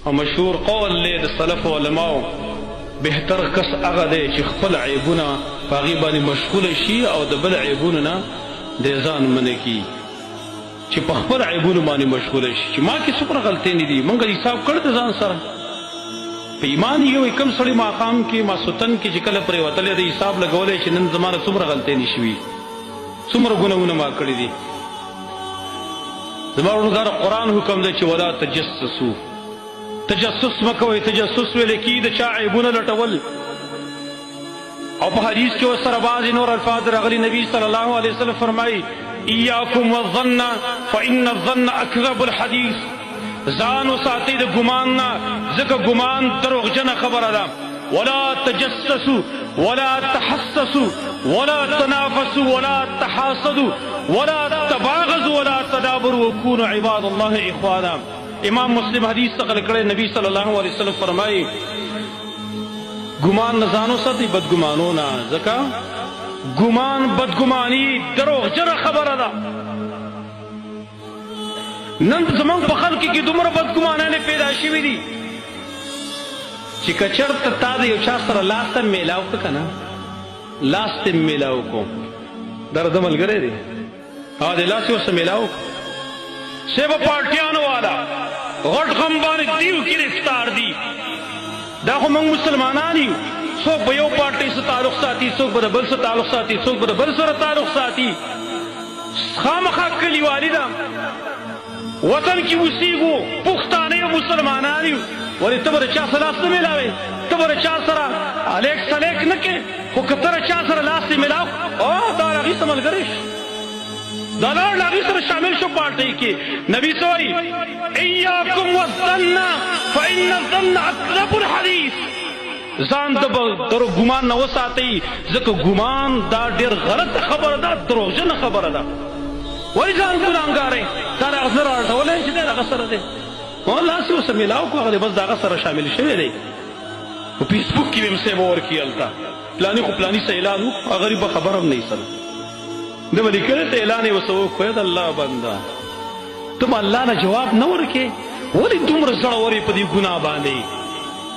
او مشهور قول لی د سلف علماو بهتر کس هغه دی چې خپل عیبونه په هغې باندې مشغوله شي او د بل عیبونو نه د ځان منع کي چې په خپل عیبونو باندې مشغوله شي چې ما کې څومره غلطۍ دي موږ حساب کړی د ځان سره په ایمان یو کم سړی ماښام کې ماسوتن کې چې کله پرې وتلی د حساب لګولی چې نن زما نه څومره غلطۍ دي شوي څومره ګناهونه ما کړي دي زما ورونو قرآن حکم دی چې ولا تجسسو تجسس مکوئ تجسس ویل کی د چا عیبونه لټول او په حدیث کې ورسره بعضې نور الفاظ راغلي نبي صلی الله علیه وسلم فرمایي ایاکم والظن فان الظن اکذب الحدیث ځان وساتئ د ګمان نه ځکه ګمان دروغجنه خبره ده ولا تجسسوا ولا تحسسوا ولا تنافسوا ولا تحاسدوا ولا تباغضوا ولا تدابروا وكونوا عباد الله اخوانا امام مسلم حدیث نقل کړی نبی صلی الله علیه وسلم فرمایي ګمان نه ځان وساتئ بدګمانو نه ځکه ګمان بدګماني دروغجنه خبره ده نن زموږ په خلکو کې دومره بدګمانانې پیدا شوي دي چې که چېرته تا د یو چا سره لاس ته میلاو کړه که نه لاس ته میلاو کو دا د ملګری دی هغه د لاس یې ورسره میلاو سی به پارټیانو والا غټ غم باندې دیو گرفتار دي دا خو موږ مسلمانان یو څوک به یو پارټۍ سره تعلق ساتي څوک به د بل سره تعلق ساتي څوک به د بل سره تعلق ساتي خامخا کلیوالي ده وطن کې اوسېږو پښتانه یو مسلمانان یو ولې ته به د چا سره لاس نه میلاوې ته به د چا سره الیک سلیک نه کې خو که ته د چا سره لاس دې میلاو دا د هغې سره ملګری شو دا لاړ د هغې سره شامل شو پارټۍ کې نبي څه وایي ایاکم والظن فان الظن اکذب الحدیث ځان د ګمان نه وساتئ ځکه ګمان دا ډېر غلطه خبره ده دروغجنه خبره ده ولې ځان ګناهګارئ تا د هغه سره اړولی چې دی د هغه سره دی لاس یې ورسره میلاو کړو هغه دی بس د هغه سره شامل شوی دی په فیسبوک کې به م صاحب ورکړي هلته پلاني خو پلاني سه اعلان وکړو هغه غریب به خبر هم نه وي سره ده به لیکلی ته اعلان یې ورسه وکړو د الله بنده ته به الله نه جواب نه ورکې ولې دومره زړور یې په دې ګناه باندې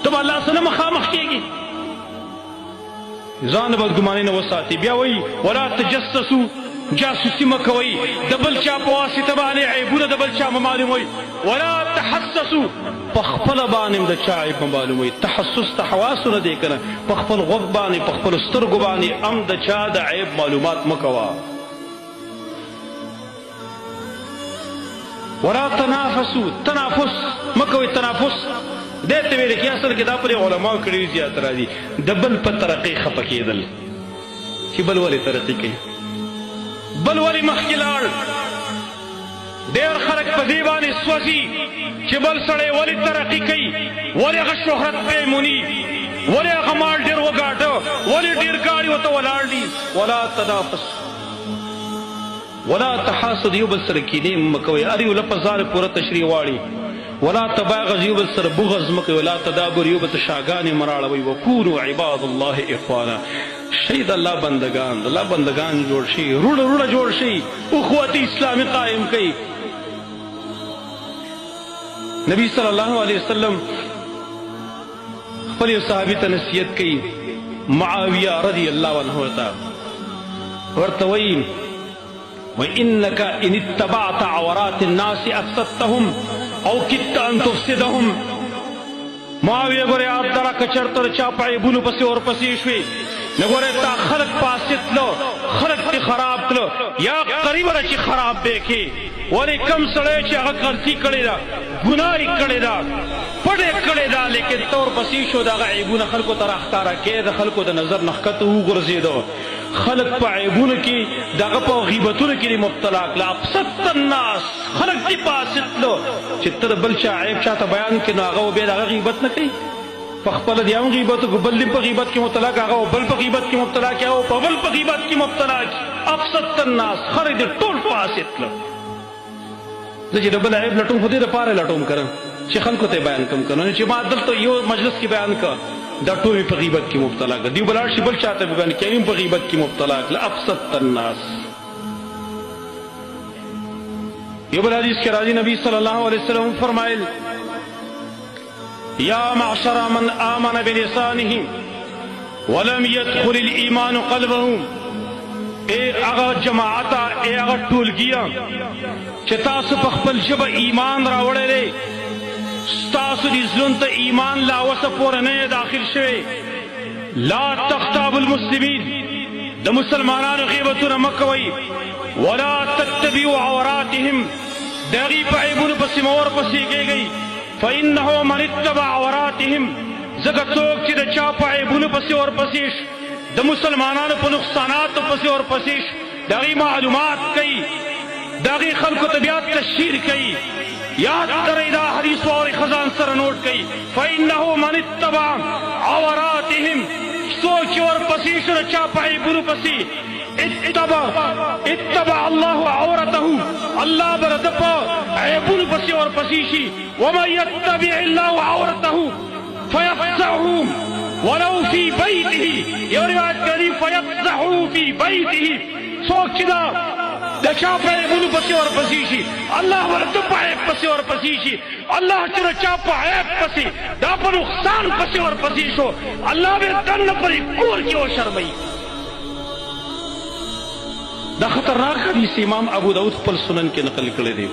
ته به الله سره نه مخامخ کېږي ځان د بدګمانۍ نه وساتي بیا وایي ولا تجسسو جاسوسي مه کوئ د بل چا په واسطه باندې عیبونه د بل چا مه معلوموئ ولا تحسسو په خپله باندې هم د چا عیب مه معلوموئ تحسس ته حواسو نه دی که نه په خپل غوږ باندې په خپلو سترګو باندې هم د چا د عیب معلومات مه کوه ولا تنافسو تنافس مه کوئ تنافس دی ته ویل کې اصل کې دا پرې علماو کړي زیات راځي د بل په ترقۍ خفه کېدل چې بل ولې ترقي کوي بل ولې مخکې لاړ ډېر خلک په دې باندې سوځي چې بل سړی ولې ترقي کوي ولې هغه شهرت پې موني ولې هغه مال ډېر وګاټه ولې ډېر ګاډي ورته ولاړ دي ولا تنافس ولا تحاسد یو بل سره کینې مه کوئ هر یو لفظ ځان پوره تشریح غواړي ولا تباغض یو بل سره بغض مه کوئ ولا تدابر یو بل ته شاګانې مه راړوئ وکونو عباد الله اخوانا شي د الله بندگان د الله بندگان جوړ شي روړه روړه جوړ شي اخوت اسلامي قائم کوي نبی صلی الله علیه وسلم خپل یو صحابي ته نصیحت کوي معاویه رضی الله عنه ته ورته وایي وانك ان اتبعت عورات الناس افسدتهم او كدت ان تفسدهم معاویه ګورې آپ دره که چېرته د چا په عیبونو پسې ورپسې شوې نو ګورې تا خلق فاسد تلو خلق دې خراب تلو یا قریبه ده چې خراب دی کې ولې کم سړی چې هغه غلطي کړې ده ګناه یې کړې ده پټ یې کړې ده لیکن ته ورپسې شو د هغه عیبونه خلکو ته راښکاره کې د خلکو د نظر نه ښکته وغورځېده خلق په عیبونو کې د هغه په غیبتونو کې دې مبتلا کړه افسدت الناس خلق دې فاسد تلو چې ته د بل چا عیب چاته بیان کړي نو هغه بیا د هغه غیبت نه کوي په خپله دې هم غیبت وکړو بل دې په غیبت کې مبتلا کړه هغه بل په غیبت کې مبتلا کړي او په بل په غیبت کې مبتلا کړي افسدت الناس خلق دې ټول فاسد تلو زه چې د بل عیب لټوم خو دې دپاره لټوم که نه چې خلکو ته بیان کم که نه چې ما دلته یو مجلس کې بیان که دا ټول په غیبت کې مبتلا کړه دیو بلاړ شي بل چاته بیان کوي په غیبت کې مبتلا کړه افسدت الناس یو بل حدیث کې راځي نبی صلی الله علیه وسلم فرمایل یا معشر من آمن بلسانه ولم يدخل الایمان قلبه، اے اغا جماعتا، اے اغا ټولګیا چې تاسو په خپل ژبه ایمان راوړی دی، ستاسو دې زړونو ته ایمان لا اوسه پورې نه داخل شوی، لا تغتابوا المسلمین، د مسلمانانو غیبتونه مه کوئ، ولا تتبعوا عوراتهم، د هغې په عیبونو پسې مه ورپسې کېږئ، فانه من اتبع عوراتهم، ځکه څوک چې د چا په عیبونو پسې ورپسې شو، د مسلمانانو په نقصاناتو پسې ورپسې شو، د هغې معلومات کوي، د هغې خلکو ته بیا تشهیر کوي، یاد کرئ دا حدیث واورئ، خزان سره نوٹ کوي، فانه من اتبع عوراتهم، څوک چې ورپسې شو د چا په عیبونو پسې، اتبع الله عورته، الله به د په عیبونو پسې ورپسې شي، ومن یتبع الله عورته فیفزعه ولو فی بیته، یو روایت کوي فیفزعه فی بیته، څوک چې د چا په عیبونو پسې ورپسې شي، الله به د په عیب پسې ورپسې شي، الله چې د چا په عیب پسې دا په نقصان پسې ورپسې شو، الله به دننه پرې کور کې وشرموي. دا خطرناک حدیث امام ابو داود خپل سنن کې نقل کړی دی.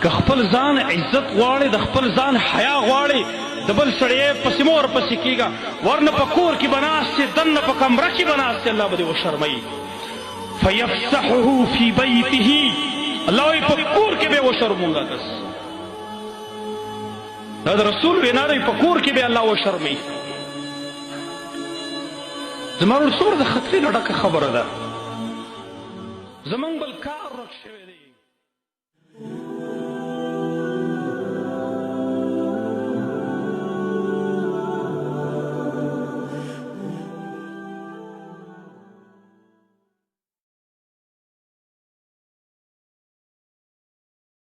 که خپل ځان عزت غواړې، د خپل ځان حیا غواړې، د بل سړی پسې مه ورپسې کېږه، ورنه په کور کې به ناست یې، دننه په کمره کې به ناست یې، الله به دې وشرموي. فیفسحه فی بیته، الله وایي په کور کې به یې وشرمونګه کس، دا د رسول وینا دی، په کور کې به الله وشرموي. زما ورور څومره د خطرې نه ډکه خبره ده، زمونږ بل کار ورک شوی